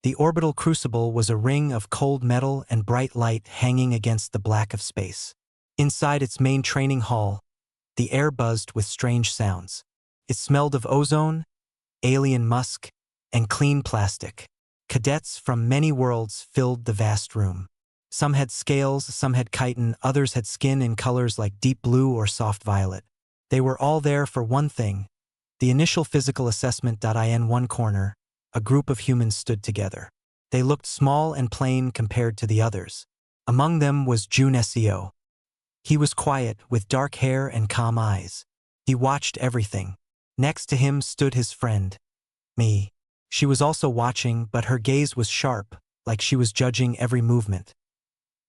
The orbital crucible was a ring of cold metal and bright light hanging against the black of space. Inside its main training hall, the air buzzed with strange sounds. It smelled of ozone, alien musk, and clean plastic. Cadets from many worlds filled the vast room. Some had scales, some had chitin, others had skin in colors like deep blue or soft violet. They were all there for one thing, the initial physical assessment. In one corner, a group of humans stood together. They looked small and plain compared to the others. Among them was Junesio. He was quiet, with dark hair and calm eyes. He watched everything. Next to him stood his friend, me. She was also watching, but her gaze was sharp, like she was judging every movement.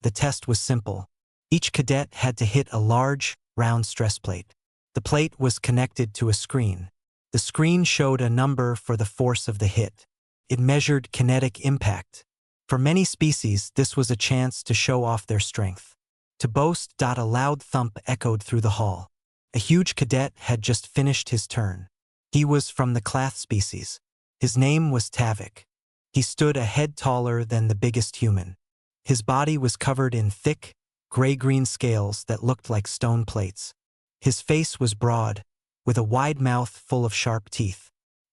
The test was simple. Each cadet had to hit a large, round stress plate. The plate was connected to a screen. The screen showed a number for the force of the hit. It measured kinetic impact. For many species, this was a chance to show off their strength. To boast. A loud thump echoed through the hall. A huge cadet had just finished his turn. He was from the Clath species. His name was Tavik. He stood a head taller than the biggest human. His body was covered in thick, gray-green scales that looked like stone plates. His face was broad, with a wide mouth full of sharp teeth.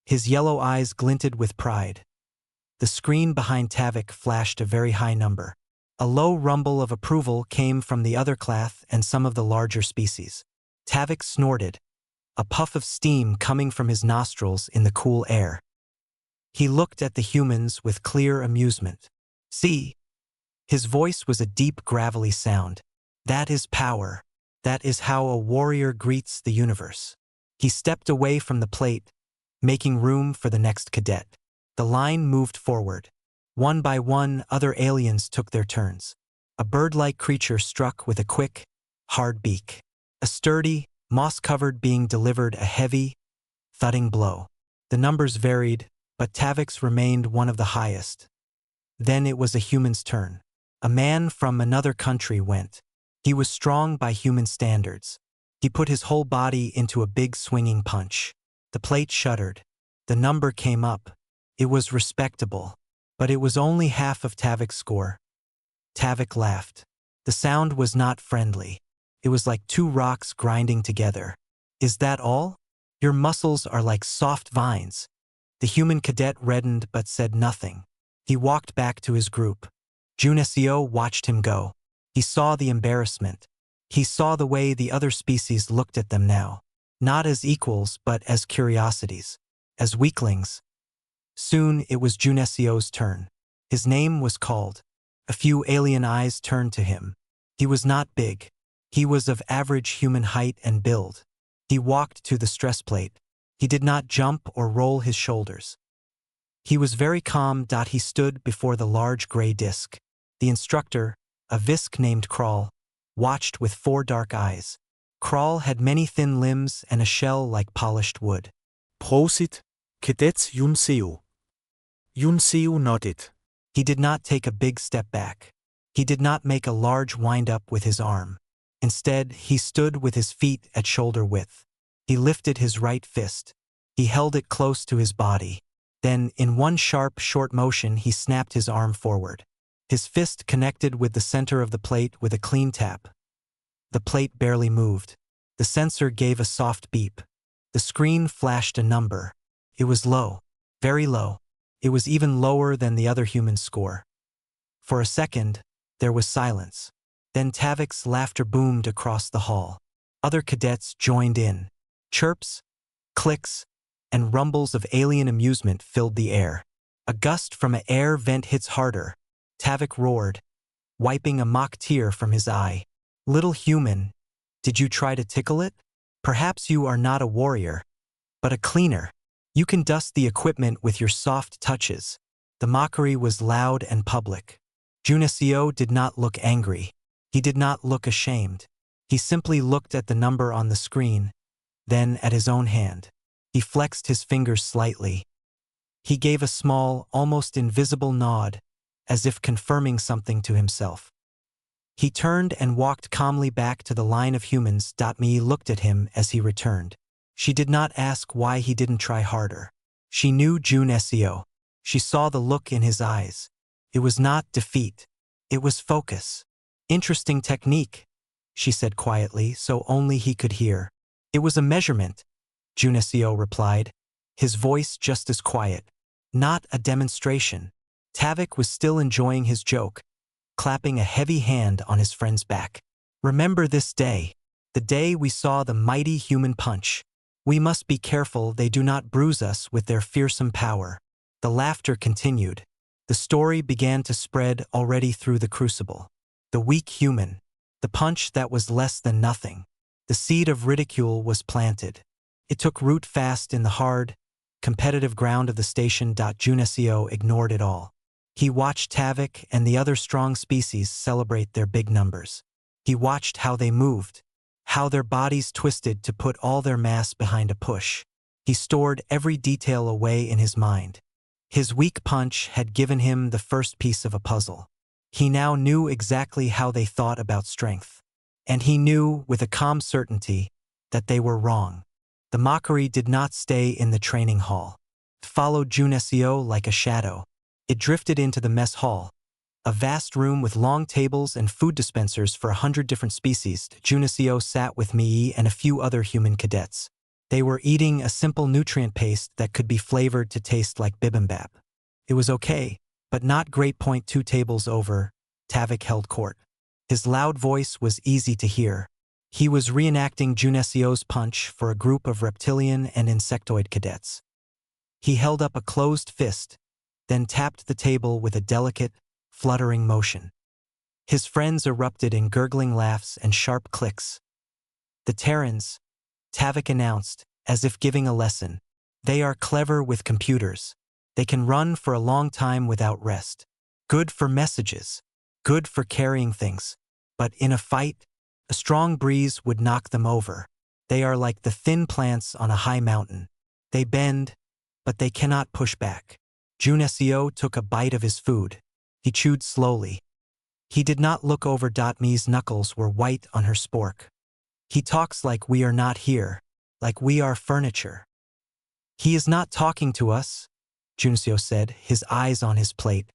His yellow eyes glinted with pride. The screen behind Tavik flashed a very high number. A low rumble of approval came from the other Clath and some of the larger species. Tavik snorted, a puff of steam coming from his nostrils in the cool air. He looked at the humans with clear amusement. See? His voice was a deep, gravelly sound. That is power. That is how a warrior greets the universe. He stepped away from the plate, making room for the next cadet. The line moved forward. One by one, other aliens took their turns. A bird-like creature struck with a quick, hard beak. A sturdy, moss-covered being delivered a heavy, thudding blow. The numbers varied, but Tavik's remained one of the highest. Then it was a human's turn. A man from another country went. He was strong by human standards. He put his whole body into a big swinging punch. The plate shuddered. The number came up. It was respectable, but it was only half of Tavik's score. Tavik laughed. The sound was not friendly. It was like two rocks grinding together. Is that all? Your muscles are like soft vines. The human cadet reddened but said nothing. He walked back to his group. Junesio watched him go. He saw the embarrassment. He saw the way the other species looked at them now. Not as equals, but as curiosities. As weaklings. Soon it was Junesio's turn. His name was called. A few alien eyes turned to him. He was not big. He was of average human height and build. He walked to the stress plate. He did not jump or roll his shoulders. He was very calm. He stood before the large gray disc. The instructor, a Visk named Kral, watched with 4 dark eyes. Kral had many thin limbs and a shell like polished wood. Prosit, Cadet Junesio. Junesio nodded. He did not take a big step back. He did not make a large wind-up with his arm. Instead, he stood with his feet at shoulder width. He lifted his right fist. He held it close to his body. Then, in one sharp, short motion, he snapped his arm forward. His fist connected with the center of the plate with a clean tap. The plate barely moved. The sensor gave a soft beep. The screen flashed a number. It was low, very low. It was even lower than the other human's score. For a second, there was silence. Then Tavik's laughter boomed across the hall. Other cadets joined in. Chirps, clicks, and rumbles of alien amusement filled the air. A gust from an air vent hits harder. Tavik roared, wiping a mock tear from his eye. Little human, did you try to tickle it? Perhaps you are not a warrior, but a cleaner. You can dust the equipment with your soft touches. The mockery was loud and public. Junesio did not look angry. He did not look ashamed. He simply looked at the number on the screen, then at his own hand. He flexed his fingers slightly. He gave a small, almost invisible nod, as if confirming something to himself. He turned and walked calmly back to the line of humans. Me looked at him as he returned. She did not ask why he didn't try harder. She knew Junesio. She saw the look in his eyes. It was not defeat. It was focus. Interesting technique, she said quietly, so only he could hear. It was a measurement, Junesio replied, his voice just as quiet. Not a demonstration. Tavik was still enjoying his joke, clapping a heavy hand on his friend's back. Remember this day, the day we saw the mighty human punch. We must be careful they do not bruise us with their fearsome power. The laughter continued. The story began to spread already through the crucible. The weak human, the punch that was less than nothing. The seed of ridicule was planted. It took root fast in the hard, competitive ground of the station. Junesio ignored it all. He watched Tavik and the other strong species celebrate their big numbers. He watched how they moved, how their bodies twisted to put all their mass behind a push. He stored every detail away in his mind. His weak punch had given him the first piece of a puzzle. He now knew exactly how they thought about strength. And he knew, with a calm certainty, that they were wrong. The mockery did not stay in the training hall. It followed Junesio like a shadow. It drifted into the mess hall, a vast room with long tables and food dispensers for 100 different species. Junesio sat with Mii and a few other human cadets. They were eating a simple nutrient paste that could be flavored to taste like bibimbap. It was okay, but not great. 2 tables over, Tavik held court. His loud voice was easy to hear. He was reenacting Junesio's punch for a group of reptilian and insectoid cadets. He held up a closed fist, then tapped the table with a delicate, fluttering motion. His friends erupted in gurgling laughs and sharp clicks. The Terrans, Tavik announced, as if giving a lesson. They are clever with computers. They can run for a long time without rest. Good for messages. Good for carrying things. But in a fight, a strong breeze would knock them over. They are like the thin plants on a high mountain. They bend, but they cannot push back. Junesio took a bite of his food. He chewed slowly. He did not look over. Mi's knuckles were white on her spork. He talks like we are not here, like we are furniture. He is not talking to us, Junesio said, his eyes on his plate.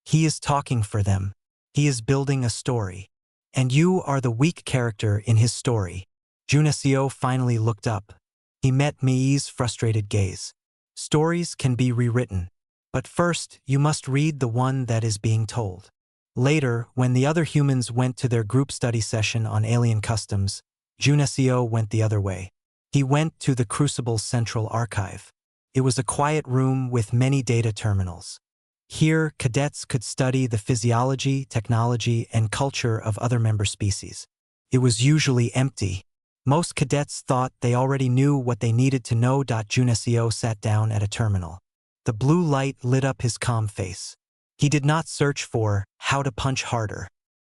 He is talking for them. He is building a story. And you are the weak character in his story. Junesio finally looked up. He met Mii's frustrated gaze. Stories can be rewritten. But first, you must read the one that is being told. Later, when the other humans went to their group study session on alien customs, Junesio went the other way. He went to the Crucible's central archive. It was a quiet room with many data terminals. Here, cadets could study the physiology, technology, and culture of other member species. It was usually empty. Most cadets thought they already knew what they needed to know. Junesio sat down at a terminal. The blue light lit up his calm face. He did not search for how to punch harder.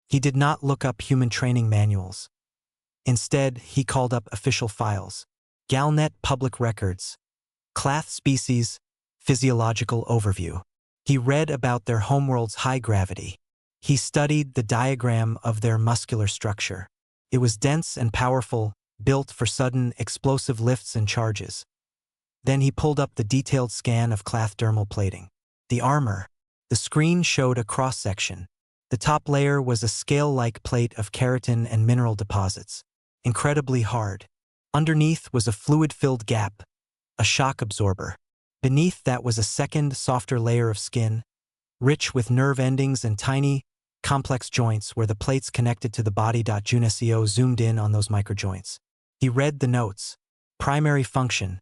He did not look up human training manuals. Instead, he called up official files. Galnet public records. Clath species, physiological overview. He read about their homeworld's high gravity. He studied the diagram of their muscular structure. It was dense and powerful, built for sudden, explosive lifts and charges. Then he pulled up the detailed scan of Clath dermal plating. The armor. The screen showed a cross-section. The top layer was a scale-like plate of keratin and mineral deposits. Incredibly hard. Underneath was a fluid-filled gap, a shock absorber. Beneath that was a second, softer layer of skin, rich with nerve endings and tiny, complex joints where the plates connected to the body. Junesio zoomed in on those microjoints. He read the notes. Primary function.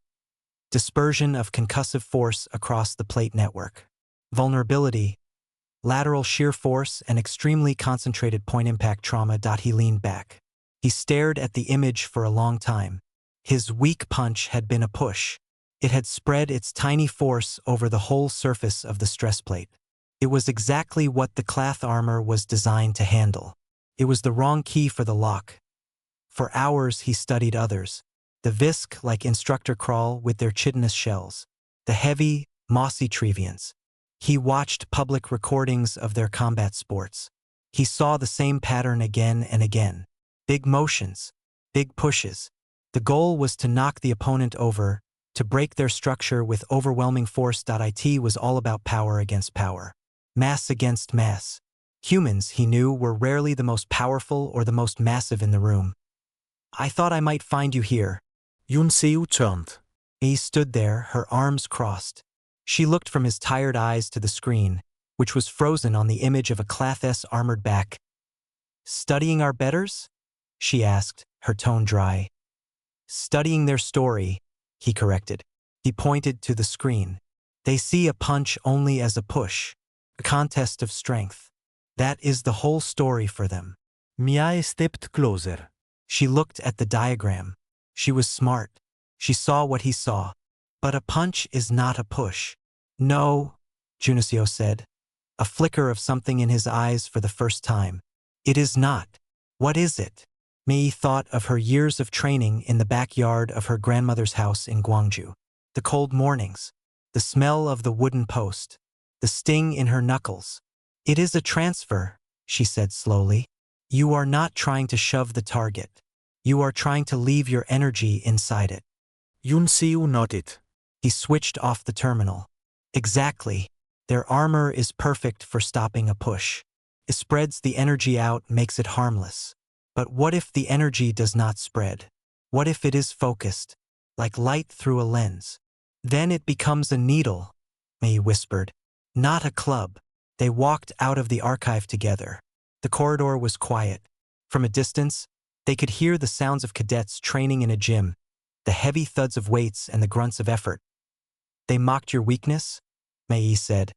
Dispersion of concussive force across the plate network. Vulnerability. Lateral shear force and extremely concentrated point impact trauma. He leaned back. He stared at the image for a long time. His weak punch had been a push. It had spread its tiny force over the whole surface of the stress plate. It was exactly what the Clath armor was designed to handle. It was the wrong key for the lock. For hours he studied others. The Visk like instructor crawl with their chitinous shells. The heavy, mossy Trevians. He watched public recordings of their combat sports. He saw the same pattern again and again. Big motions. Big pushes. The goal was to knock the opponent over, To break their structure with overwhelming force. It was all about power against power. Mass against mass. Humans, he knew, were rarely the most powerful or the most massive in the room. I thought I might find you here. Yunseo turned. He stood there, her arms crossed. She looked from his tired eyes to the screen, which was frozen on the image of a Class S armored back. Studying our betters? She asked, her tone dry. Studying their story, he corrected. He pointed to the screen. They see a punch only as a push, a contest of strength. That is the whole story for them. Mia stepped closer. She looked at the diagram. She was smart. She saw what he saw. But a punch is not a push. No, Junisio said, a flicker of something in his eyes for the first time. It is not. What is it? Mei thought of her years of training in the backyard of her grandmother's house in Gwangju. The cold mornings, the smell of the wooden post, the sting in her knuckles. It is a transfer, she said slowly. You are not trying to shove the target. You are trying to leave your energy inside it. Yunseo nodded. He switched off the terminal. Exactly. Their armor is perfect for stopping a push. It spreads the energy out, makes it harmless. But what if the energy does not spread? What if it is focused, like light through a lens? Then it becomes a needle, Mei whispered. Not a club. They walked out of the archive together. The corridor was quiet. From a distance, they could hear the sounds of cadets training in a gym, the heavy thuds of weights and the grunts of effort. They mocked your weakness? Mei said.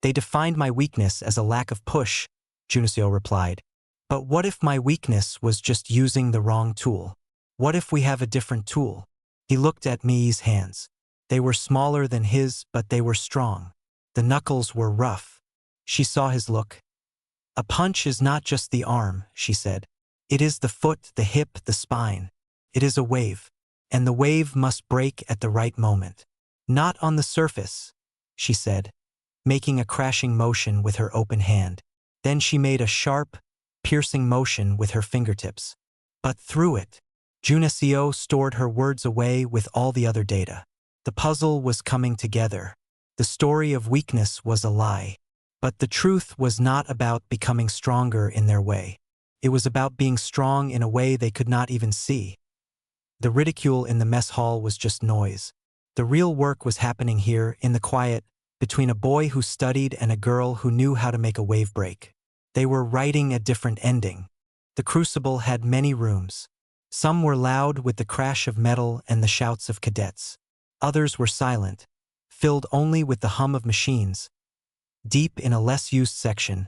They defined my weakness as a lack of push, Junisio replied. But what if my weakness was just using the wrong tool? What if we have a different tool? He looked at Mei's hands. They were smaller than his, but they were strong. The knuckles were rough. She saw his look. A punch is not just the arm, she said. It is the foot, the hip, the spine. It is a wave. And the wave must break at the right moment. Not on the surface, she said, making a crashing motion with her open hand. Then she made a sharp, piercing motion with her fingertips. But through it. Junisio stored her words away with all the other data. The puzzle was coming together. The story of weakness was a lie. But the truth was not about becoming stronger in their way. It was about being strong in a way they could not even see. The ridicule in the mess hall was just noise. The real work was happening here, in the quiet, between a boy who studied and a girl who knew how to make a wave break. They were writing a different ending. The crucible had many rooms. Some were loud with the crash of metal and the shouts of cadets. Others were silent, filled only with the hum of machines. Deep in a less-used section,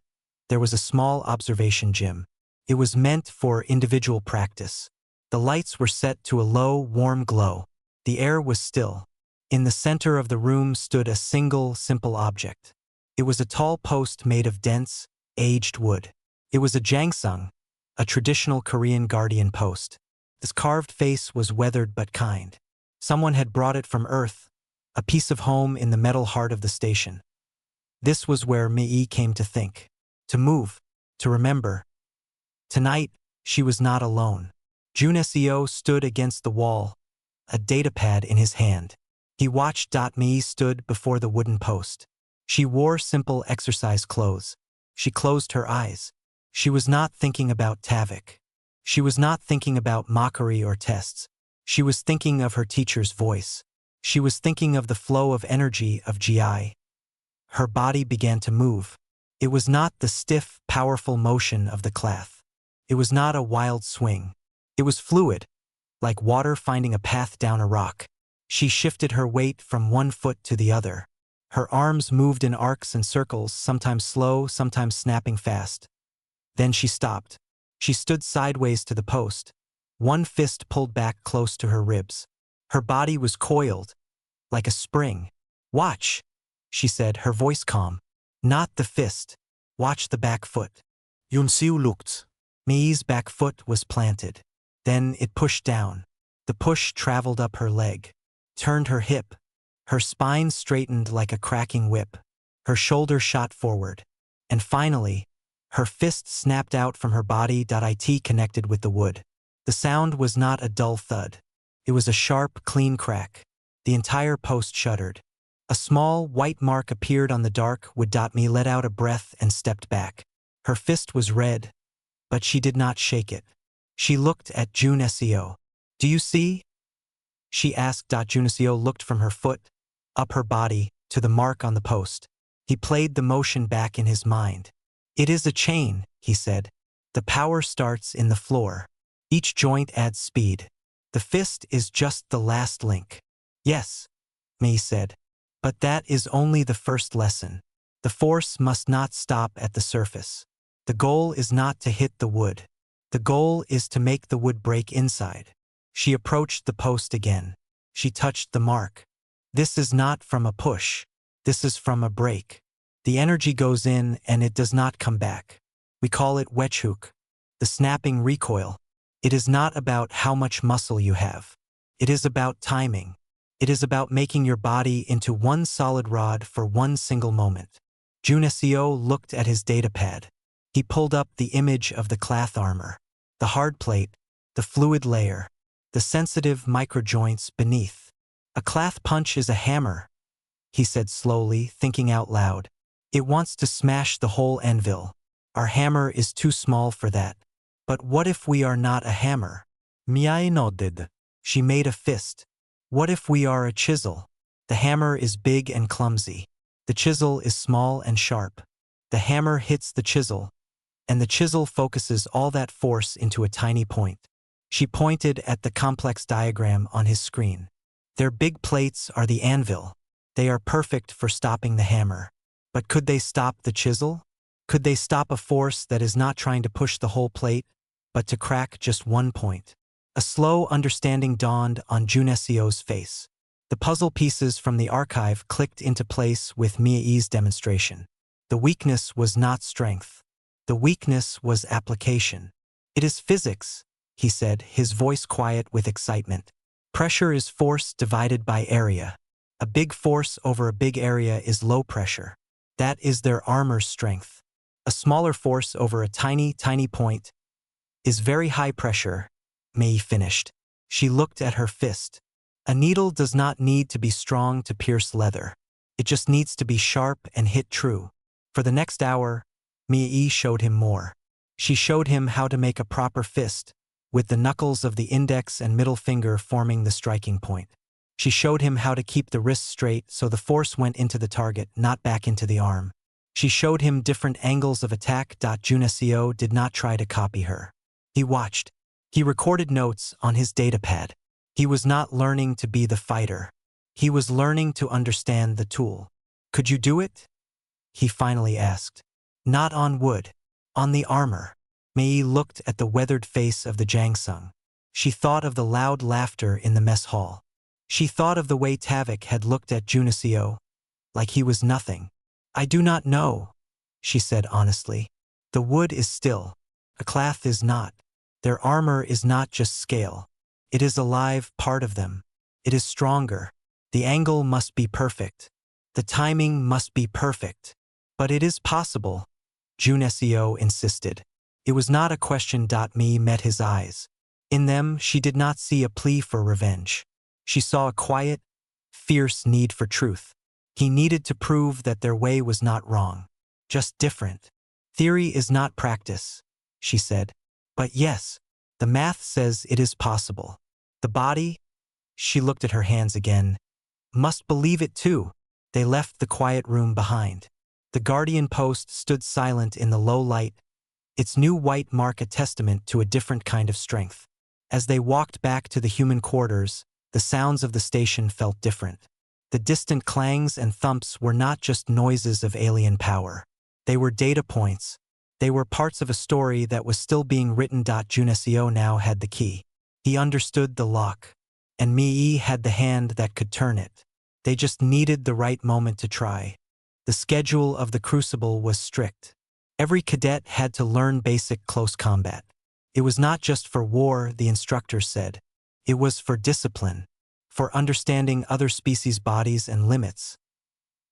there was a small observation gym. It was meant for individual practice. The lights were set to a low, warm glow. The air was still. In the center of the room stood a single, simple object. It was a tall post made of dense, aged wood. It was a jangsung, a traditional Korean guardian post. Its carved face was weathered but kind. Someone had brought it from Earth, a piece of home in the metal heart of the station. This was where Mei came to think, to move, to remember. Tonight, she was not alone. Junisio stood against the wall, a datapad in his hand. He watched. Mei stood before the wooden post. She wore simple exercise clothes. She closed her eyes. She was not thinking about Tavik. She was not thinking about mockery or tests. She was thinking of her teacher's voice. She was thinking of the flow of energy of GI. Her body began to move. It was not the stiff, powerful motion of the cloth. It was not a wild swing. It was fluid, like water finding a path down a rock. She shifted her weight from one foot to the other. Her arms moved in arcs and circles, sometimes slow, sometimes snapping fast. Then she stopped. She stood sideways to the post, one fist pulled back close to her ribs. Her body was coiled, like a spring. Watch, she said, her voice calm. Not the fist. Watch the back foot. Yunseo looked. Mei's back foot was planted. Then it pushed down. The push traveled up her leg, turned her hip. Her spine straightened like a cracking whip. Her shoulder shot forward. And finally, her fist snapped out from her body. It connected with the wood. The sound was not a dull thud. It was a sharp, clean crack. The entire post shuddered. A small, white mark appeared on the dark wood. Me let out a breath and stepped back. Her fist was red, but she did not shake it. She looked at Junesio. Do you see? She asked. Junesio looked from her foot, up her body, to the mark on the post. He played the motion back in his mind. It is a chain, he said. The power starts in the floor. Each joint adds speed. The fist is just the last link. Yes, Mei said. But that is only the first lesson. The force must not stop at the surface. The goal is not to hit the wood. The goal is to make the wood break inside. She approached the post again. She touched the mark. This is not from a push. This is from a break. The energy goes in and it does not come back. We call it wetchhook, the snapping recoil. It is not about how much muscle you have. It is about timing. It is about making your body into one solid rod for one single moment. Junesio looked at his datapad. He pulled up the image of the cloth armor, the hard plate, the fluid layer, the sensitive microjoints beneath. A cloth punch is a hammer, he said slowly, thinking out loud. It wants to smash the whole anvil. Our hammer is too small for that. But what if we are not a hammer? Mia nodded. She made a fist. What if we are a chisel? The hammer is big and clumsy. The chisel is small and sharp. The hammer hits the chisel, and the chisel focuses all that force into a tiny point. She pointed at the complex diagram on his screen. Their big plates are the anvil. They are perfect for stopping the hammer. But could they stop the chisel? Could they stop a force that is not trying to push the whole plate, but to crack just one point? A slow understanding dawned on Junesio's face. The puzzle pieces from the archive clicked into place with Mia's demonstration. The weakness was not strength. The weakness was application. It is physics, he said, his voice quiet with excitement. Pressure is force divided by area. A big force over a big area is low pressure. That is their armor's strength. A smaller force over a tiny, tiny point is very high pressure. Mei finished. She looked at her fist. A needle does not need to be strong to pierce leather. It just needs to be sharp and hit true. For the next hour, Mei showed him more. She showed him how to make a proper fist, with the knuckles of the index and middle finger forming the striking point. She showed him how to keep the wrist straight so the force went into the target, not back into the arm. She showed him different angles of attack. Junesio did not try to copy her. He watched. He recorded notes on his datapad. He was not learning to be the fighter. He was learning to understand the tool. Could you do it? He finally asked. Not on wood. On the armor. Mei looked at the weathered face of the Jangsung. She thought of the loud laughter in the mess hall. She thought of the way Tavik had looked at Junesio, like he was nothing. I do not know, she said honestly. The wood is still. A cloth is not. Their armor is not just scale. It is a live part of them. It is stronger. The angle must be perfect. The timing must be perfect. But it is possible, Junesio insisted. It was not a question. Me met his eyes. In them, she did not see a plea for revenge. She saw a quiet, fierce need for truth. He needed to prove that their way was not wrong, just different. Theory is not practice, she said. But yes, the math says it is possible. The body, she looked at her hands again, must believe it too. They left the quiet room behind. The guardian post stood silent in the low light, its new white mark a testament to a different kind of strength. As they walked back to the human quarters, the sounds of the station felt different. The distant clangs and thumps were not just noises of alien power. They were data points. They were parts of a story that was still being written. Junesio now had the key. He understood the lock. And Mei had the hand that could turn it. They just needed the right moment to try. The schedule of the crucible was strict. Every cadet had to learn basic close combat. It was not just for war, the instructor said. It was for discipline, for understanding other species' bodies and limits.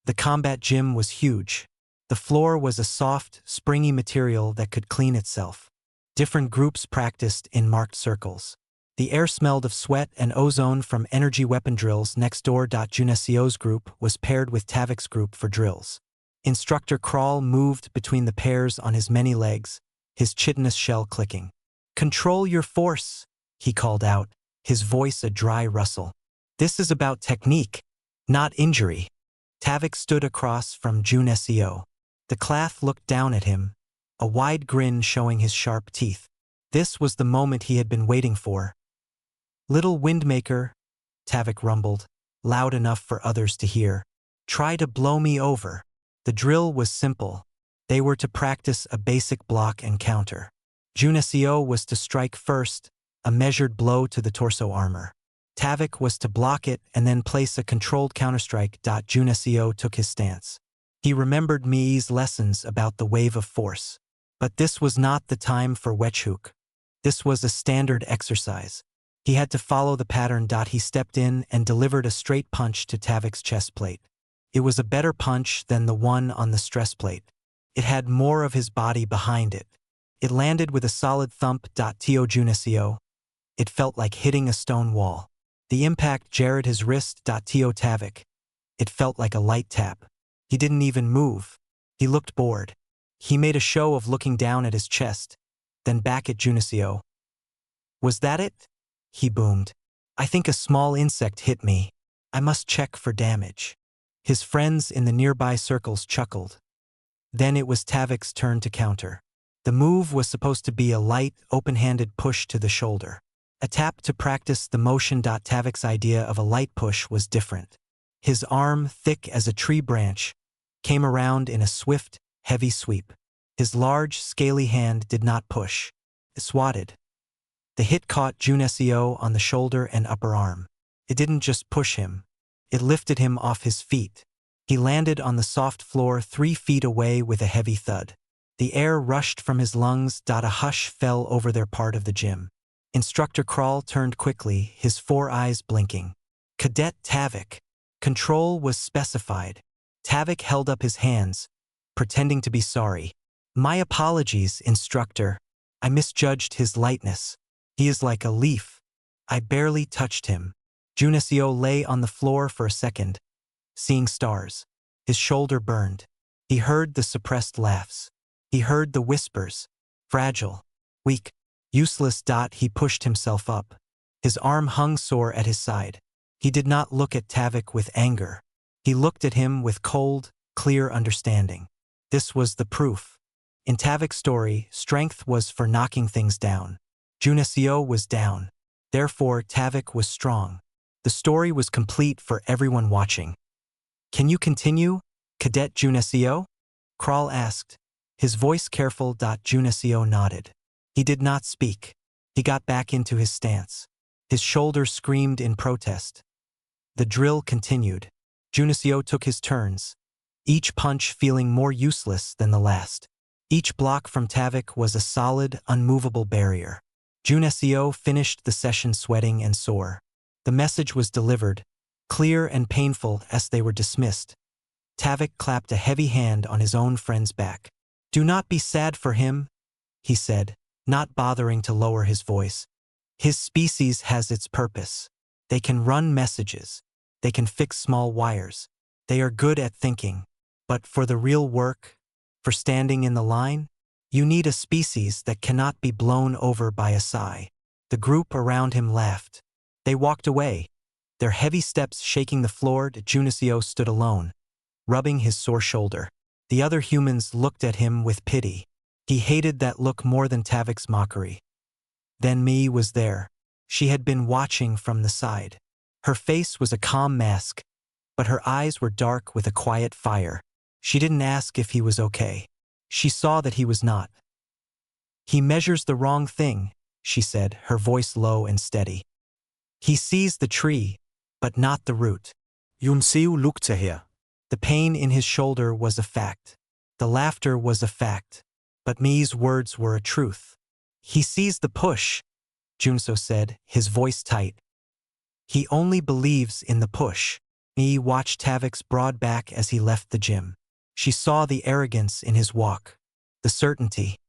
The combat gym was huge. The floor was a soft, springy material that could clean itself. Different groups practiced in marked circles. The air smelled of sweat and ozone from energy weapon drills next door. Junesio's group was paired with Tavik's group for drills. Instructor Kral moved between the pairs on his many legs, his chitinous shell clicking. "Control your force," he called out, his voice a dry rustle. "This is about technique, not injury." Tavik stood across from Junesio. The Clath looked down at him, a wide grin showing his sharp teeth. This was the moment he had been waiting for. "Little Windmaker," Tavik rumbled, loud enough for others to hear. "Try to blow me over." The drill was simple. They were to practice a basic block and counter. Junesio was to strike first, a measured blow to the torso armor. Tavik was to block it and then place a controlled counterstrike. Junesio took his stance. He remembered Mii's lessons about the wave of force. But this was not the time for Wechhook. This was a standard exercise. He had to follow the pattern. He stepped in and delivered a straight punch to Tavik's chest plate. It was a better punch than the one on the stress plate. It had more of his body behind it. It landed with a solid thump. To Junesio. It felt like hitting a stone wall. The impact jarred his wrist. To Tavik. It felt like a light tap. He didn't even move. He looked bored. He made a show of looking down at his chest, then back at Junesio. "Was that it?" he boomed. "I think a small insect hit me. I must check for damage." His friends in the nearby circles chuckled. Then it was Tavik's turn to counter. The move was supposed to be a light, open-handed push to the shoulder. A tap to practice the motion. Tavik's idea of a light push was different. His arm, thick as a tree branch, came around in a swift, heavy sweep. His large, scaly hand did not push. It swatted. The hit caught Junesio on the shoulder and upper arm. It didn't just push him. It lifted him off his feet. He landed on the soft floor 3 feet away with a heavy thud. The air rushed from his lungs. A hush fell over their part of the gym. Instructor Kral turned quickly, his 4 eyes blinking. "Cadet Tavik." Control was specified. Tavik held up his hands, pretending to be sorry. "My apologies, instructor. I misjudged his lightness. He is like a leaf. I barely touched him." Junesio lay on the floor for a second, seeing stars. His shoulder burned. He heard the suppressed laughs. He heard the whispers. Fragile. Weak. Useless. He pushed himself up. His arm hung sore at his side. He did not look at Tavik with anger. He looked at him with cold, clear understanding. This was the proof. In Tavik's story, strength was for knocking things down. Junesio was down. Therefore, Tavik was strong. The story was complete for everyone watching. "Can you continue, Cadet Junesio?" Kral asked, his voice careful. Junesio nodded. He did not speak. He got back into his stance. His shoulders screamed in protest. The drill continued. Junesio took his turns, each punch feeling more useless than the last. Each block from Tavik was a solid, unmovable barrier. Junesio finished the session sweating and sore. The message was delivered, clear and painful as they were dismissed. Tavik clapped a heavy hand on his own friend's back. "Do not be sad for him," he said, not bothering to lower his voice. "His species has its purpose. They can run messages. They can fix small wires. They are good at thinking. But for the real work, for standing in the line, you need a species that cannot be blown over by a sigh." The group around him laughed. They walked away, their heavy steps shaking the floor. Junesio stood alone, rubbing his sore shoulder. The other humans looked at him with pity. He hated that look more than Tavik's mockery. Then Mii was there. She had been watching from the side. Her face was a calm mask, but her eyes were dark with a quiet fire. She didn't ask if he was okay. She saw that he was not. "He measures the wrong thing," she said, her voice low and steady. "He sees the tree, but not the root." Junesio looked at her. The pain in his shoulder was a fact. The laughter was a fact. But Mii's words were a truth. "He sees the push," Junesio said, his voice tight. "He only believes in the push." Mii watched Tavik's broad back as he left the gym. She saw the arrogance in his walk, the certainty.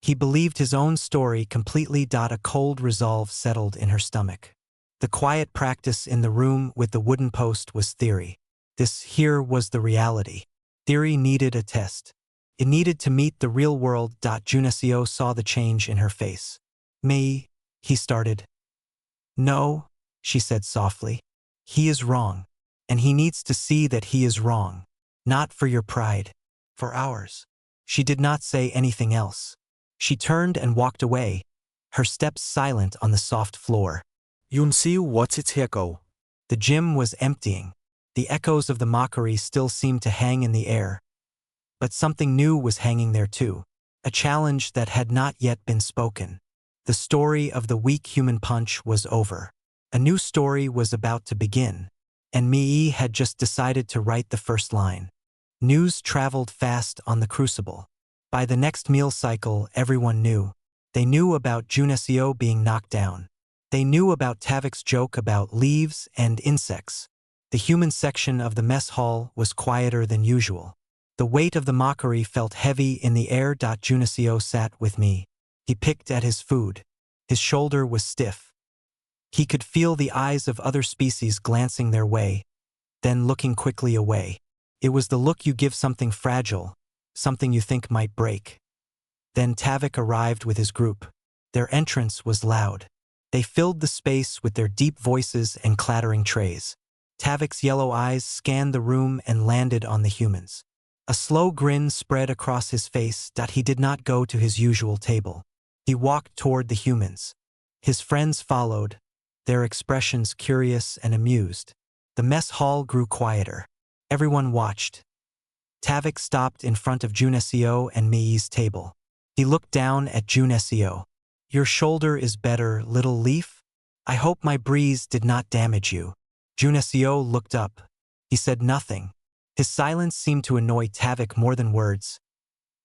He believed his own story completely. A cold resolve settled in her stomach. The quiet practice in the room with the wooden post was theory. This here was the reality. Theory needed a test. It needed to meet the real world. Junesio saw the change in her face. Me, he started. No, she said softly. He is wrong. And he needs to see that he is wrong. Not for your pride. For ours. She did not say anything else. She turned and walked away, her steps silent on the soft floor. Junsiu watched it here go. The gym was emptying. The echoes of the mockery still seemed to hang in the air. But something new was hanging there too. A challenge that had not yet been spoken. The story of the weak human punch was over. A new story was about to begin. And Mii had just decided to write the first line. News traveled fast on the crucible. By the next meal cycle, everyone knew. They knew about Junesio being knocked down. They knew about Tavik's joke about leaves and insects. The human section of the mess hall was quieter than usual. The weight of the mockery felt heavy in the air. Junesio sat with me. He picked at his food. His shoulder was stiff. He could feel the eyes of other species glancing their way, then looking quickly away. It was the look you give something fragile, something you think might break. Then Tavik arrived with his group. Their entrance was loud. They filled the space with their deep voices and clattering trays. Tavik's yellow eyes scanned the room and landed on the humans. A slow grin spread across his face. He did not go to his usual table. He walked toward the humans. His friends followed, their expressions curious and amused. The mess hall grew quieter. Everyone watched. Tavik stopped in front of Junesio and Mii's table. He looked down at Junesio. Your shoulder is better, little leaf? I hope my breeze did not damage you. Junesio looked up. He said nothing. His silence seemed to annoy Tavik more than words.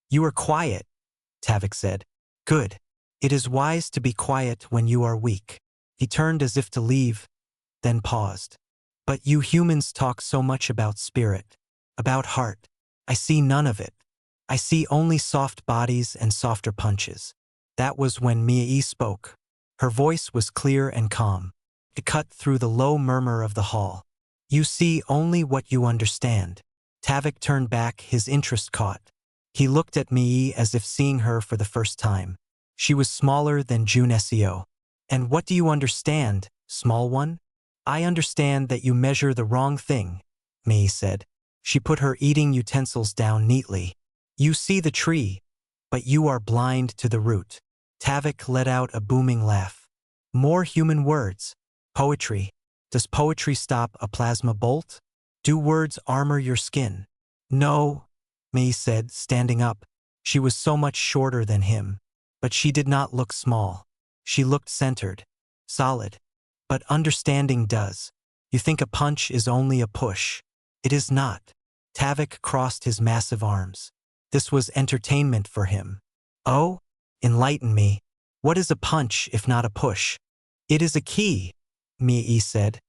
You are quiet, Tavik said. Good. It is wise to be quiet when you are weak. He turned as if to leave, then paused. But you humans talk so much about spirit, about heart. I see none of it. I see only soft bodies and softer punches. That was when Mii spoke. Her voice was clear and calm. It cut through the low murmur of the hall. You see only what you understand. Tavik turned back, his interest caught. He looked at Mii as if seeing her for the first time. She was smaller than Junesio. And what do you understand, small one? I understand that you measure the wrong thing, Mii said. She put her eating utensils down neatly. You see the tree, but you are blind to the root. Tavik let out a booming laugh. More human words. Poetry. Does poetry stop a plasma bolt? Do words armor your skin? No, Mii said, standing up. She was so much shorter than him. But she did not look small. She looked centered, solid. But understanding does. You think a punch is only a push. It is not. Tavik crossed his massive arms. This was entertainment for him. Oh? Enlighten me. What is a punch if not a push? It is a key, Mii said,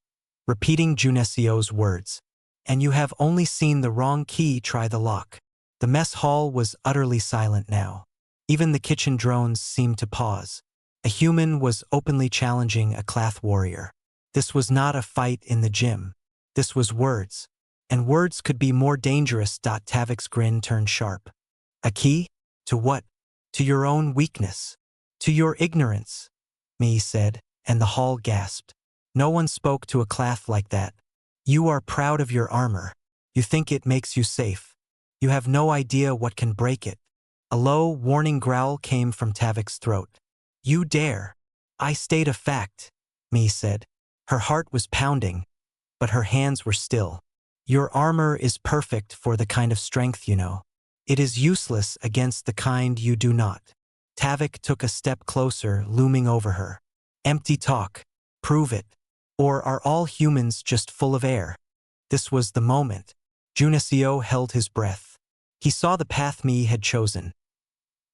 repeating Junesio's words. And you have only seen the wrong key. Try the lock. The mess hall was utterly silent now. Even the kitchen drones seemed to pause. A human was openly challenging a Clath warrior. This was not a fight in the gym. This was words. And words could be more dangerous. Tavik's grin turned sharp. A key? To what? To your own weakness. To your ignorance, Mii said, and the hall gasped. No one spoke to a Clath like that. You are proud of your armor. You think it makes you safe. You have no idea what can break it. A low, warning growl came from Tavik's throat. You dare. I state a fact, Mii said. Her heart was pounding, but her hands were still. Your armor is perfect for the kind of strength you know. It is useless against the kind you do not. Tavik took a step closer, looming over her. Empty talk. Prove it. Or are all humans just full of air? This was the moment. Junesio held his breath. He saw the path Mii had chosen.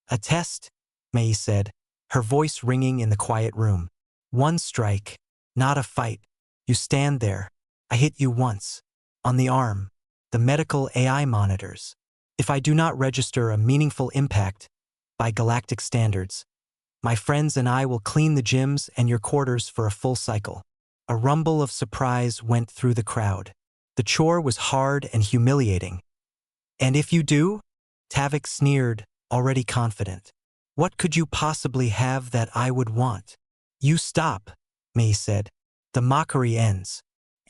A test, Mei said, her voice ringing in the quiet room. One strike, not a fight. You stand there. I hit you once. On the arm. The medical AI monitors. If I do not register a meaningful impact, by galactic standards. My friends and I will clean the gyms and your quarters for a full cycle. A rumble of surprise went through the crowd. The chore was hard and humiliating. And if you do? Tavik sneered, already confident. What could you possibly have that I would want? You stop, May said. The mockery ends.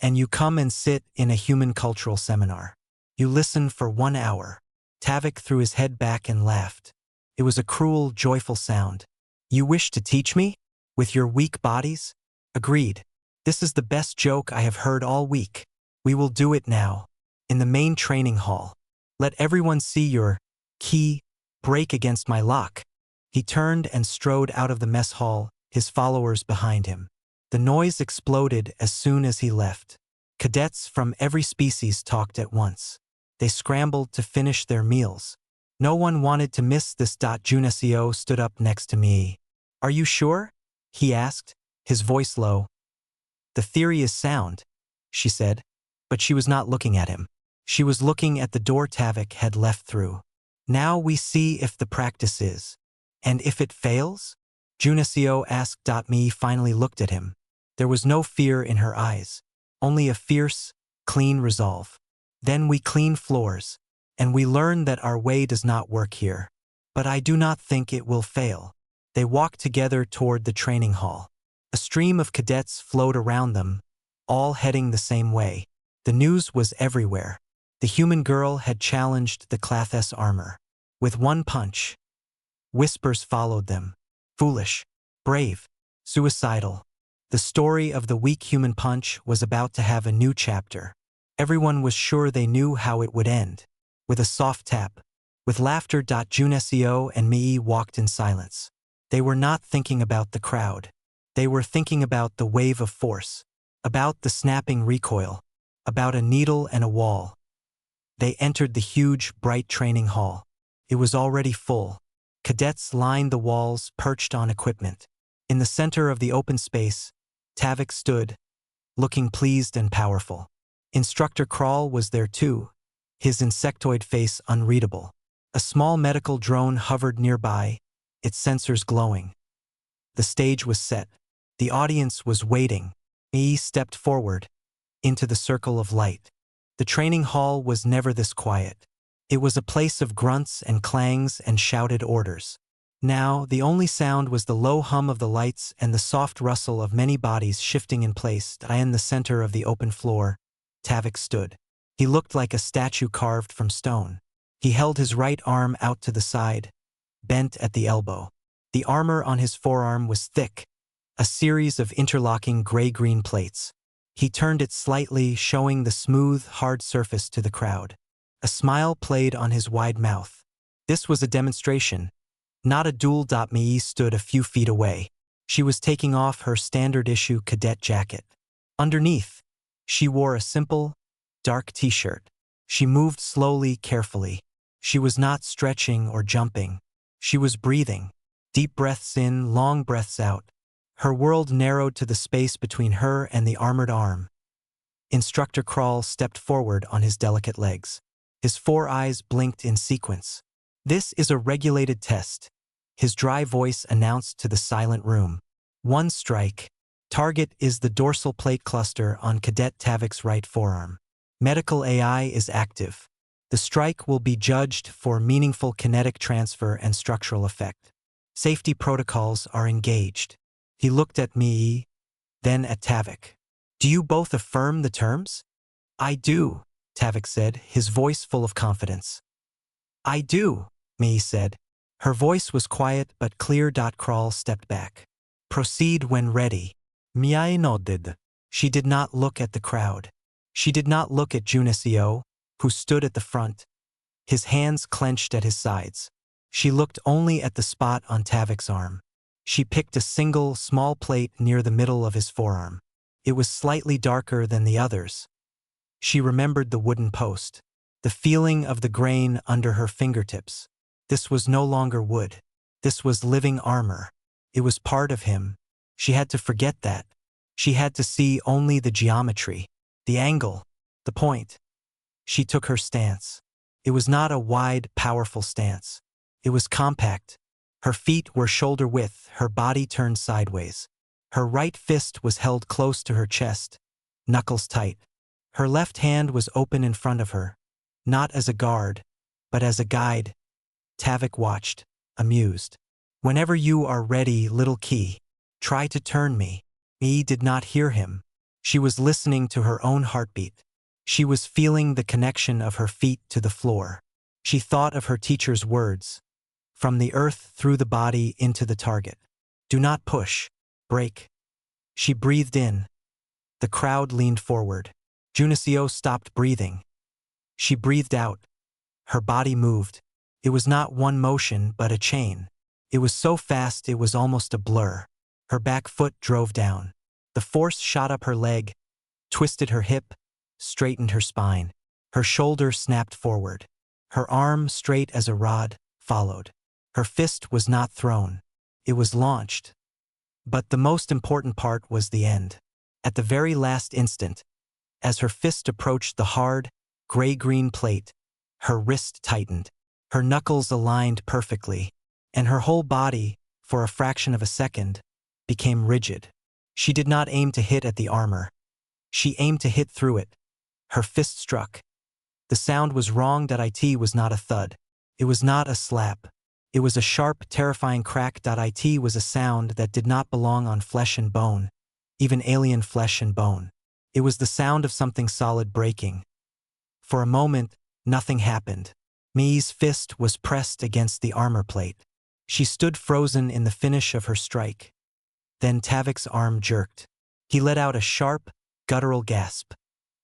And you come and sit in a human cultural seminar. You listen for 1 hour. Tavik threw his head back and laughed. It was a cruel, joyful sound. You wish to teach me? With your weak bodies? Agreed. This is the best joke I have heard all week. We will do it now. In the main training hall. Let everyone see your key break against my lock. He turned and strode out of the mess hall, his followers behind him. The noise exploded as soon as he left. Cadets from every species talked at once. They scrambled to finish their meals. No one wanted to miss this. Junesio stood up next to me. Are you sure? He asked, his voice low. The theory is sound, she said, but she was not looking at him. She was looking at the door Tavik had left through. Now we see if the practice is. And if it fails? Junesio asked. Me finally looked at him. There was no fear in her eyes, only a fierce, clean resolve. Then we clean floors, and we learn that our way does not work here. But I do not think it will fail. They walked together toward the training hall. A stream of cadets flowed around them, all heading the same way. The news was everywhere. The human girl had challenged the Clathess armor. With one punch. Whispers followed them. Foolish, brave, suicidal. The story of the weak human punch was about to have a new chapter. Everyone was sure they knew how it would end. With a soft tap. With laughter. Junesio and Mii walked in silence. They were not thinking about the crowd. They were thinking about the wave of force. About the snapping recoil. About a needle and a wall. They entered the huge, bright training hall. It was already full. Cadets lined the walls, perched on equipment. In the center of the open space, Tavik stood, looking pleased and powerful. Instructor Kral was there too, his insectoid face unreadable. A small medical drone hovered nearby, its sensors glowing. The stage was set. The audience was waiting. E stepped forward, into the circle of light. The training hall was never this quiet. It was a place of grunts and clangs and shouted orders. Now, the only sound was the low hum of the lights and the soft rustle of many bodies shifting in place. In the center of the open floor, Tavik stood. He looked like a statue carved from stone. He held his right arm out to the side, bent at the elbow. The armor on his forearm was thick, a series of interlocking gray-green plates. He turned it slightly, showing the smooth, hard surface to the crowd. A smile played on his wide mouth. This was a demonstration, not a duel. Mii stood a few feet away. She was taking off her standard-issue cadet jacket. Underneath, she wore a simple, dark t-shirt. She moved slowly, carefully. She was not stretching or jumping. She was breathing. Deep breaths in, long breaths out. Her world narrowed to the space between her and the armored arm. Instructor Kral stepped forward on his delicate legs. His 4 eyes blinked in sequence. This is a regulated test, his dry voice announced to the silent room. 1 strike. Target is the dorsal plate cluster on Cadet Tavik's right forearm. Medical AI is active. The strike will be judged for meaningful kinetic transfer and structural effect. Safety protocols are engaged. He looked at me, then at Tavik. Do you both affirm the terms? I do, Tavik said, his voice full of confidence. I do, Mei said. Her voice was quiet but clear. Kral stepped back. Proceed when ready. Mei nodded. She did not look at the crowd. She did not look at Junesio, who stood at the front, his hands clenched at his sides. She looked only at the spot on Tavik's arm. She picked a single, small plate near the middle of his forearm. It was slightly darker than the others. She remembered the wooden post, the feeling of the grain under her fingertips. This was no longer wood. This was living armor. It was part of him. She had to forget that. She had to see only the geometry, the angle, the point. She took her stance. It was not a wide, powerful stance. It was compact, Her feet were shoulder width, her body turned sideways. Her right fist was held close to her chest, knuckles tight. Her left hand was open in front of her, not as a guard, but as a guide. Tavik watched, amused. Whenever you are ready, little key, try to turn me. Me did not hear him. She was listening to her own heartbeat. She was feeling the connection of her feet to the floor. She thought of her teacher's words. From the earth through the body into the target. Do not push. Break. She breathed in. The crowd leaned forward. Junicio stopped breathing. She breathed out. Her body moved. It was not one motion, but a chain. It was so fast it was almost a blur. Her back foot drove down. The force shot up her leg, twisted her hip, straightened her spine. Her shoulder snapped forward. Her arm, straight as a rod, followed. Her fist was not thrown. It was launched. But the most important part was the end. At the very last instant, as her fist approached the hard, gray-green plate, her wrist tightened. Her knuckles aligned perfectly, and her whole body, for a fraction of a second, became rigid. She did not aim to hit at the armor. She aimed to hit through it. Her fist struck. The sound was wrong. It was not a thud. It was not a slap. It was a sharp, terrifying crack. It was a sound that did not belong on flesh and bone, even alien flesh and bone. It was the sound of something solid breaking. For a moment, nothing happened. Mii's fist was pressed against the armor plate. She stood frozen in the finish of her strike. Then Tavik's arm jerked. He let out a sharp, guttural gasp.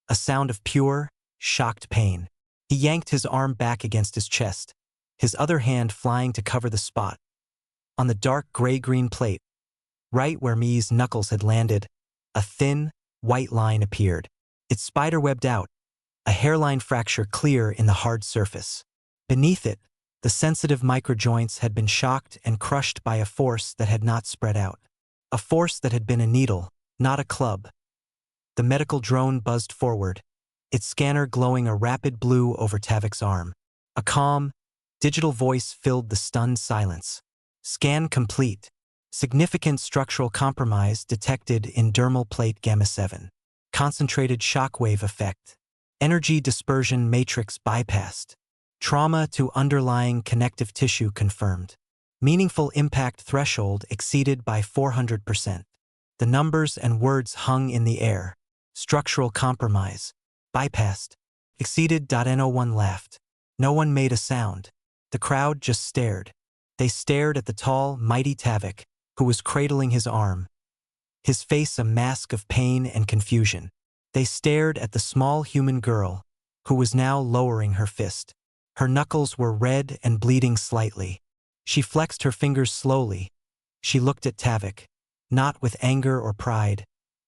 A sound of pure, shocked pain. He yanked his arm back against his chest, his other hand flying to cover the spot. On the dark gray-green plate, right where Mii's knuckles had landed, a thin, white line appeared. It spiderwebbed out, a hairline fracture clear in the hard surface. Beneath it, the sensitive microjoints had been shocked and crushed by a force that had not spread out. A force that had been a needle, not a club. The medical drone buzzed forward, its scanner glowing a rapid blue over Tavik's arm. A calm, digital voice filled the stunned silence. Scan complete. Significant structural compromise detected in dermal plate gamma 7. Concentrated shockwave effect. Energy dispersion matrix bypassed. Trauma to underlying connective tissue confirmed. Meaningful impact threshold exceeded by 400%. The numbers and words hung in the air. Structural compromise. Bypassed. Exceeded. No one laughed. No one made a sound. The crowd just stared. They stared at the tall, mighty Tavik, who was cradling his arm. His face a mask of pain and confusion. They stared at the small human girl, who was now lowering her fist. Her knuckles were red and bleeding slightly. She flexed her fingers slowly. She looked at Tavik, not with anger or pride,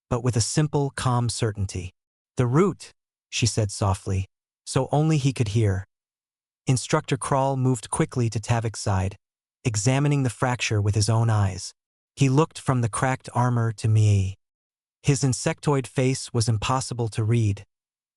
but with a simple, calm certainty. The root, she said softly, so only he could hear. Instructor Kral moved quickly to Tavik's side, examining the fracture with his own eyes. He looked from the cracked armor to Mii. His insectoid face was impossible to read,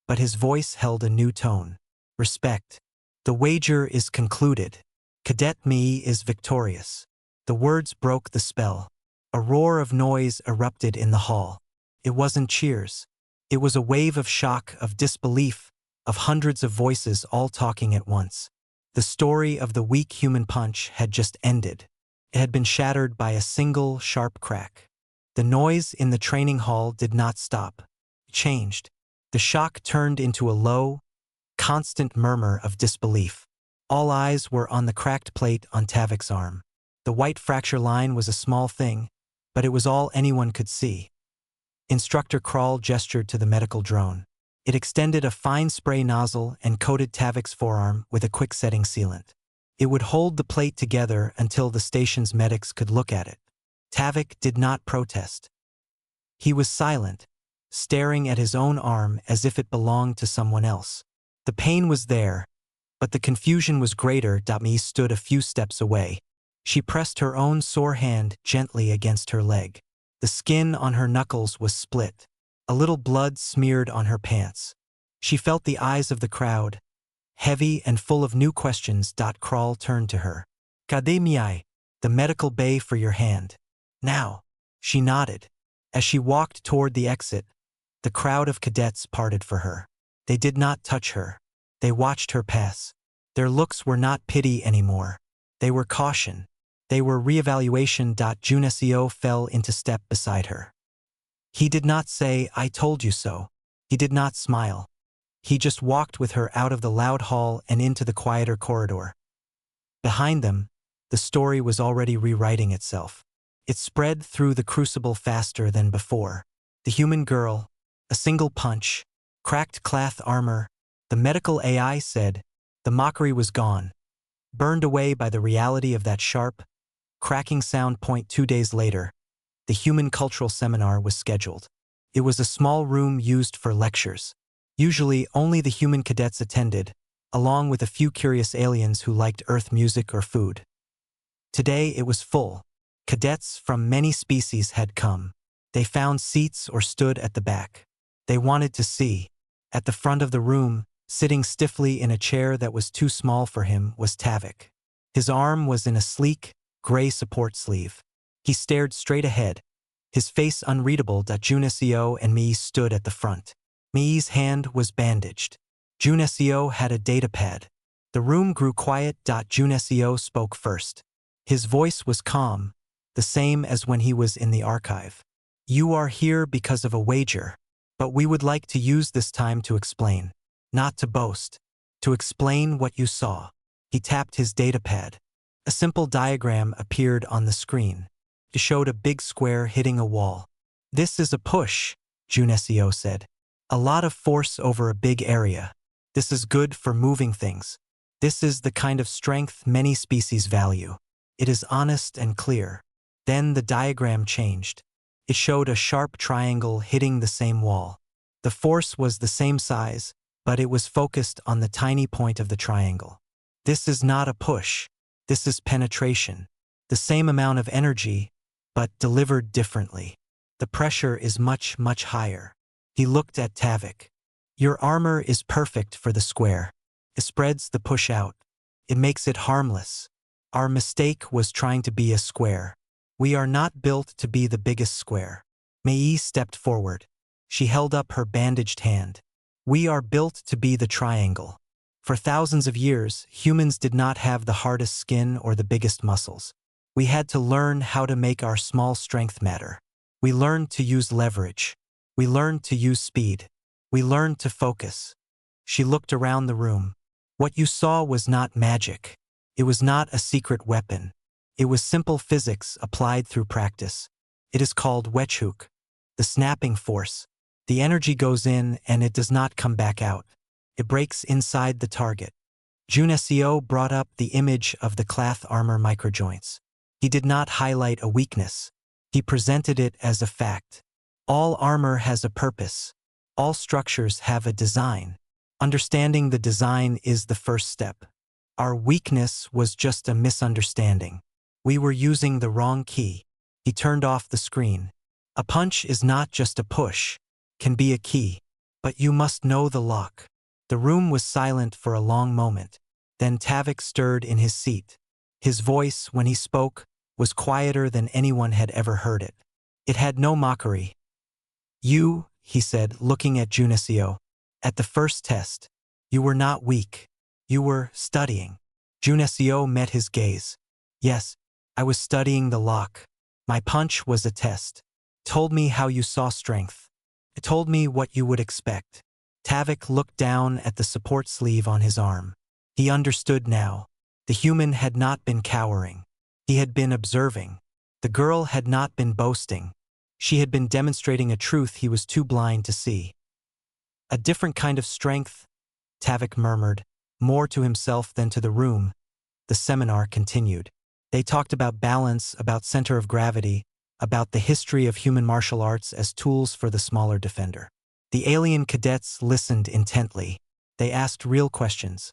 but his voice held a new tone. Respect. The wager is concluded. Cadet Mii is victorious. The words broke the spell. A roar of noise erupted in the hall. It wasn't cheers. It was a wave of shock, of disbelief, of hundreds of voices all talking at once. The story of the weak human punch had just ended. It had been shattered by a single sharp crack. The noise in the training hall did not stop. It changed. The shock turned into a low, constant murmur of disbelief. All eyes were on the cracked plate on Tavik's arm. The white fracture line was a small thing, but it was all anyone could see. Instructor Kral gestured to the medical drone. It extended a fine spray nozzle and coated Tavik's forearm with a quick-setting sealant. It would hold the plate together until the station's medics could look at it. Tavik did not protest. He was silent, staring at his own arm as if it belonged to someone else. The pain was there, but the confusion was greater. Mii stood a few steps away. She pressed her own sore hand gently against her leg. The skin on her knuckles was split. A little blood smeared on her pants. She felt the eyes of the crowd, heavy and full of new questions. Kral turned to her. Kade Miai, The medical bay for your hand. Now. She nodded. As she walked toward the exit, the crowd of cadets parted for her. They did not touch her. They watched her pass. Their looks were not pity anymore. They were caution. They were reevaluation. Junesio fell into step beside her. He did not say, "I told you so." He did not smile. He just walked with her out of the loud hall and into the quieter corridor. Behind them, the story was already rewriting itself. It spread through the crucible faster than before. The human girl, a single punch, cracked cloth armor, the medical AI said, the mockery was gone, burned away by the reality of that sharp, cracking sound. 2 days later, the human cultural seminar was scheduled. It was a small room used for lectures. Usually, only the human cadets attended, along with a few curious aliens who liked Earth music or food. Today, it was full. Cadets from many species had come. They found seats or stood at the back. They wanted to see. At the front of the room, sitting stiffly in a chair that was too small for him, was Tavik. His arm was in a sleek, gray support sleeve. He stared straight ahead, his face unreadable. Junesio and Mii stood at the front. Mii's hand was bandaged. Junesio had a datapad. The room grew quiet. Junesio spoke first. His voice was calm, the same as when he was in the archive. You are here because of a wager, but we would like to use this time to explain, not to boast, to explain what you saw. He tapped his datapad. A simple diagram appeared on the screen. It showed a big square hitting a wall. This is a push, Junesio said. A lot of force over a big area. This is good for moving things. This is the kind of strength many species value. It is honest and clear. Then the diagram changed. It showed a sharp triangle hitting the same wall. The force was the same size, but it was focused on the tiny point of the triangle. This is not a push. This is penetration. The same amount of energy, but delivered differently. The pressure is much, much higher. He looked at Tavik. Your armor is perfect for the square. It spreads the push out. It makes it harmless. Our mistake was trying to be a square. We are not built to be the biggest square. Mei stepped forward. She held up her bandaged hand. We are built to be the triangle. For thousands of years, humans did not have the hardest skin or the biggest muscles. We had to learn how to make our small strength matter. We learned to use leverage. We learned to use speed. We learned to focus. She looked around the room. What you saw was not magic. It was not a secret weapon. It was simple physics applied through practice. It is called Wechhook, the snapping force. The energy goes in and it does not come back out. It breaks inside the target. Junesio brought up the image of the cloth armor microjoints. He did not highlight a weakness. He presented it as a fact. All armor has a purpose. All structures have a design. Understanding the design is the first step. Our weakness was just a misunderstanding. We were using the wrong key. He turned off the screen. A punch is not just a push, can be a key, but you must know the lock. The room was silent for a long moment. Then Tavik stirred in his seat. His voice, when he spoke, was quieter than anyone had ever heard it. It had no mockery. You, he said, looking at Junesio, at the first test, you were not weak. You were studying. Junesio met his gaze. Yes, I was studying the lock. My punch was a test. It told me how you saw strength. It told me what you would expect. Tavik looked down at the support sleeve on his arm. He understood now. The human had not been cowering. He had been observing. The girl had not been boasting. She had been demonstrating a truth he was too blind to see. A different kind of strength, Tavik murmured, more to himself than to the room. The seminar continued. They talked about balance, about center of gravity, about the history of human martial arts as tools for the smaller defender. The alien cadets listened intently. They asked real questions.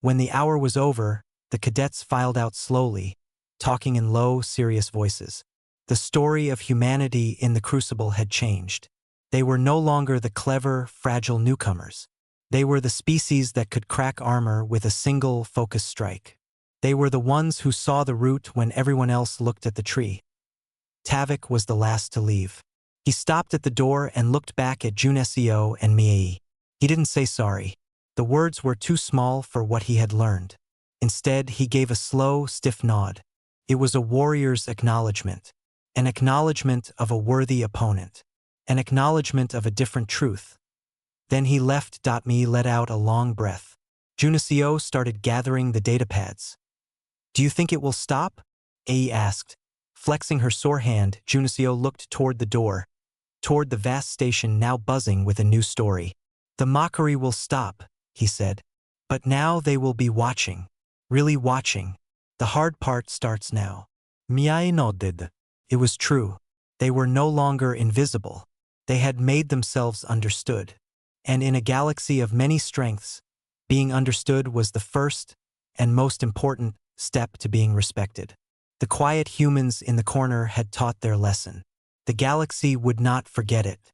When the hour was over, the cadets filed out slowly, talking in low, serious voices. The story of humanity in the Crucible had changed. They were no longer the clever, fragile newcomers. They were the species that could crack armor with a single, focused strike. They were the ones who saw the root when everyone else looked at the tree. Tavik was the last to leave. He stopped at the door and looked back at Junesio and Mie. He didn't say sorry. The words were too small for what he had learned. Instead, he gave a slow, stiff nod. It was a warrior's acknowledgement. An acknowledgement of a worthy opponent. An acknowledgement of a different truth. Then he left. Me let out a long breath. Junesio started gathering the datapads. Do you think it will stop? Ae asked. Flexing her sore hand, Junesio looked toward the door, toward the vast station now buzzing with a new story. The mockery will stop, he said. But now they will be watching. Really watching. The hard part starts now. Mie nodded. It was true. They were no longer invisible. They had made themselves understood. And in a galaxy of many strengths, being understood was the first and most important step to being respected. The quiet humans in the corner had taught their lesson. The galaxy would not forget it.